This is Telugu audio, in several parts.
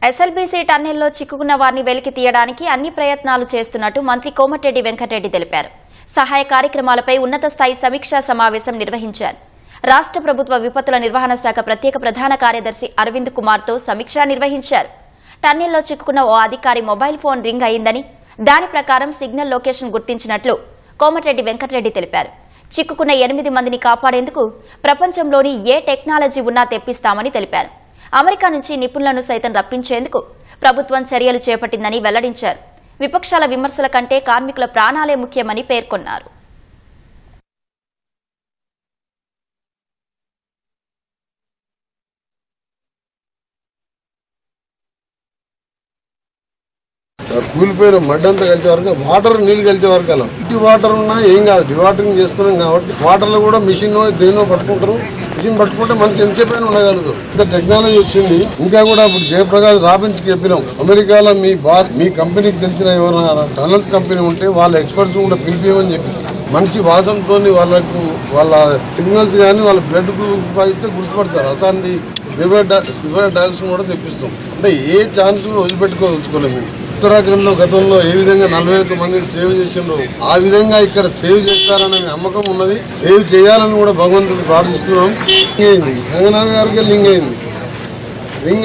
ఎస్ఎల్బీసీ టన్నెల్లో చిక్కుకున్న వారిని వెలికి తీయడానికి అన్ని ప్రయత్నాలు చేస్తున్నట్టు మంత్రి కోమటిరెడ్డి వెంకటరెడ్డి తెలిపారు. సహాయ కార్యక్రమాలపై ఉన్నత స్థాయి సమీక్షా సమావేశం నిర్వహించారు. రాష్ట్ర ప్రభుత్వ విపత్తుల నిర్వహణ శాఖ ప్రత్యేక ప్రధాన కార్యదర్శి అరవింద్ కుమార్తో సమీక్ష నిర్వహించారు. టన్నెల్లో చిక్కుకున్న ఓ అధికారి మొబైల్ ఫోన్ రింగ్ అయిందని, దాని ప్రకారం సిగ్నల్ లొకేషన్ గుర్తించినట్లు కోమటిరెడ్డి వెంకటరెడ్డి తెలిపారు. చిక్కుకున్న 8 మందిని కాపాడేందుకు ప్రపంచంలోని ఏ టెక్నాలజీ ఉన్నా తెప్పిస్తామని తెలిపారు. అమెరికా నుంచి నిపుణులను సైతం రప్పించేందుకు ప్రభుత్వం చర్యలు చేపట్టిందని వెల్లడించారు. విపక్షాల విమర్శల కంటే కార్మికుల ప్రాణాలే ముఖ్యమని పేర్కొన్నారు. కూలిపోయిన మడ్డంతా కలిసే వరకు వాటర్ నీళ్లు కలిసే వరకు అలా ఇంటి వాటర్ ఉన్నా ఏం కాదు, డివాటరింగ్ చేస్తున్నాం కాబట్టి వాటర్ లో కూడా మిషన్ దేనో పట్టుకుంటారు. మిషన్ పట్టుకుంటే మనిషి ఎంతసేపు అయినా ఉండగలదు. ఇంత టెక్నాలజీ వచ్చింది. ఇంకా కూడా ఇప్పుడు జయప్రకాష్ రాబిన్స్ చెప్పినాం, అమెరికాలో మీ బాస్ మీ కంపెనీకి తెలిసిన ఎవరైనా టనల్స్ కంపెనీ ఉంటే వాళ్ళ ఎక్స్పర్ట్స్ కూడా పిలిపియమని చెప్పి మనిషి వాసనతో వాళ్ళకు వాళ్ళ సిగ్నల్స్ కానీ వాళ్ళ బ్లడ్ గ్రూప్ ఇస్తే గుర్తుపడతారు. అసాన్ని లివర్ డాగ్స్ కూడా తెప్పిస్తాం. అంటే ఏ ఛాన్స్ వదిలిపెట్టుకోదలుచుకోలేము మేము. ఉత్తరాఖండ్ లో గతంలో ఏ విధంగా 41 మందిని సేవ్ చేసిండ్రో ఆ విధంగా ఇక్కడ సేవ్ చేస్తారనే నమ్మకం ఉన్నది. సేవ్ చేయాలని కూడా భగవంతుడు ప్రార్థిస్తున్నాం. లింక్ అయింది, రంగనాథ్ గారికి లింక్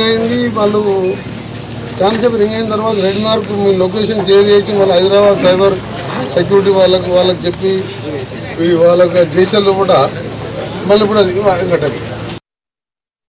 అయింది. వాళ్ళు కాన్సెప్ట్ రింగ్ అయిన తర్వాత రెడ్ మార్క్ మీ లొకేషన్ సేవ్ చేసి వాళ్ళ హైదరాబాద్ సైబర్ సెక్యూరిటీ వాళ్ళకి చెప్పి వాళ్ళకి జైసల్లో కూడా మళ్ళీ కూడా కట్టారు.